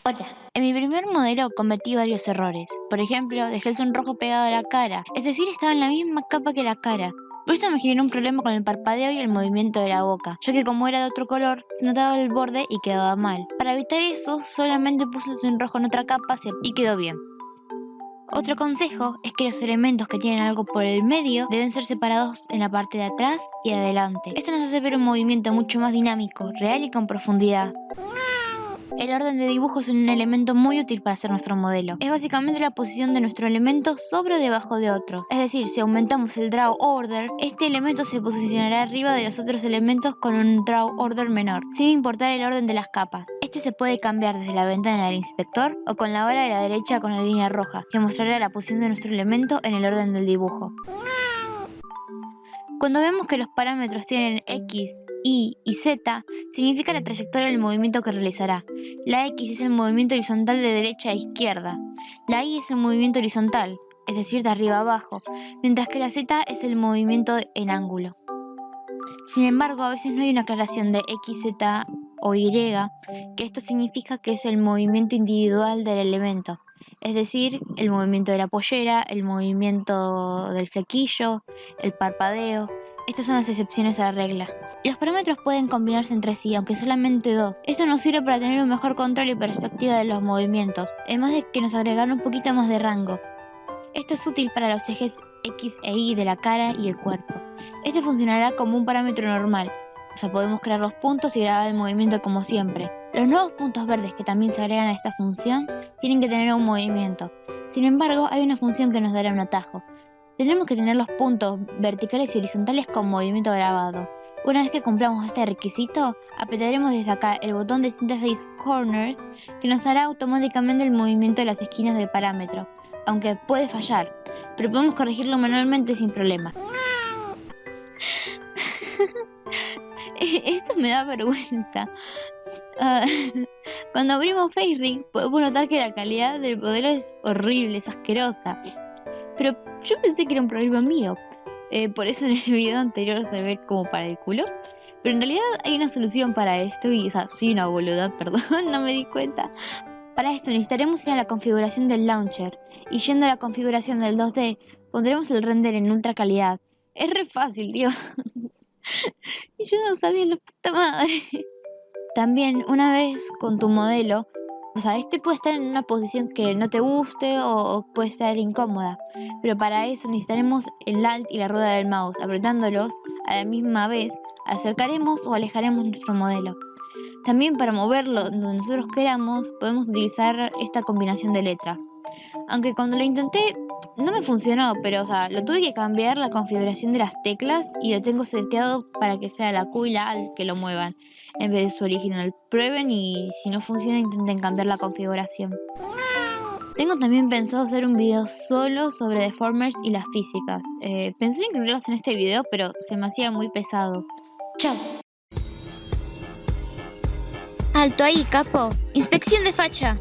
Hola, en mi primer modelo cometí varios errores. Por ejemplo, dejé el sonrojo pegado a la cara, es decir, estaba en la misma capa que la cara. Por esto me generó un problema con el parpadeo y el movimiento de la boca, ya que como era de otro color, se notaba el borde y quedaba mal. Para evitar eso, solamente puse el sonrojo en otra capa y quedó bien. Otro consejo es que los elementos que tienen algo por el medio deben ser separados en la parte de atrás y adelante. Esto nos hace ver un movimiento mucho más dinámico, real y con profundidad. El orden de dibujo es un elemento muy útil para hacer nuestro modelo. Es básicamente la posición de nuestro elemento sobre o debajo de otros. Es decir, si aumentamos el draw order, este elemento se posicionará arriba de los otros elementos con un draw order menor, sin importar el orden de las capas. Este se puede cambiar desde la ventana del inspector o con la vara de la derecha con la línea roja, que mostrará la posición de nuestro elemento en el orden del dibujo. Cuando vemos que los parámetros tienen X, Y y Z, significa la trayectoria del movimiento que realizará. La X es el movimiento horizontal de derecha a izquierda. La Y es el movimiento horizontal, es decir, de arriba a abajo, mientras que la Z es el movimiento en ángulo. Sin embargo, a veces no hay una aclaración de X, Z o Y, que esto significa que es el movimiento individual del elemento, es decir, el movimiento de la pollera, el movimiento del flequillo, el parpadeo. Estas son las excepciones a la regla. Los parámetros pueden combinarse entre sí, aunque solamente dos. Esto nos sirve para tener un mejor control y perspectiva de los movimientos, además de que nos agregan un poquito más de rango. Esto es útil para los ejes X e Y de la cara y el cuerpo. Este funcionará como un parámetro normal, o sea, podemos crear los puntos y grabar el movimiento como siempre. Los nuevos puntos verdes que también se agregan a esta función tienen que tener un movimiento. Sin embargo, hay una función que nos dará un atajo. Tenemos que tener los puntos verticales y horizontales con movimiento grabado. Una vez que cumplamos este requisito, apretaremos desde acá el botón de Synthesize Corners, que nos hará automáticamente el movimiento de las esquinas del parámetro, aunque puede fallar, pero podemos corregirlo manualmente sin problema. Esto me da vergüenza. Ah, Cuando abrimos FaceRig podemos notar que la calidad del modelo es horrible, es asquerosa. Pero yo pensé que era un problema mío. Por eso en el video anterior se ve como para el culo. Pero en realidad hay una solución para esto y, soy una boluda, perdón, no me di cuenta. Para esto necesitaremos ir a la configuración del launcher y yendo a la configuración del 2D pondremos el render en ultra calidad. Es re fácil, Dios. Y yo no sabía la puta madre. También una vez con tu modelo, este puede estar en una posición que no te guste o puede estar incómoda, pero para eso necesitaremos el Alt y la rueda del mouse. Apretándolos a la misma vez, acercaremos o alejaremos nuestro modelo. También para moverlo donde nosotros queramos, podemos utilizar esta combinación de letras. Aunque cuando lo intenté no me funcionó, pero lo tuve que cambiar la configuración de las teclas y lo tengo seteado para que sea la Q y la Alt que lo muevan en vez de su original. Prueben y si no funciona intenten cambiar la configuración. Tengo también pensado hacer un video solo sobre deformers y las físicas. Pensé incluirlos en este video, pero se me hacía muy pesado. ¡Chao! Alto ahí, capo. Inspección de facha.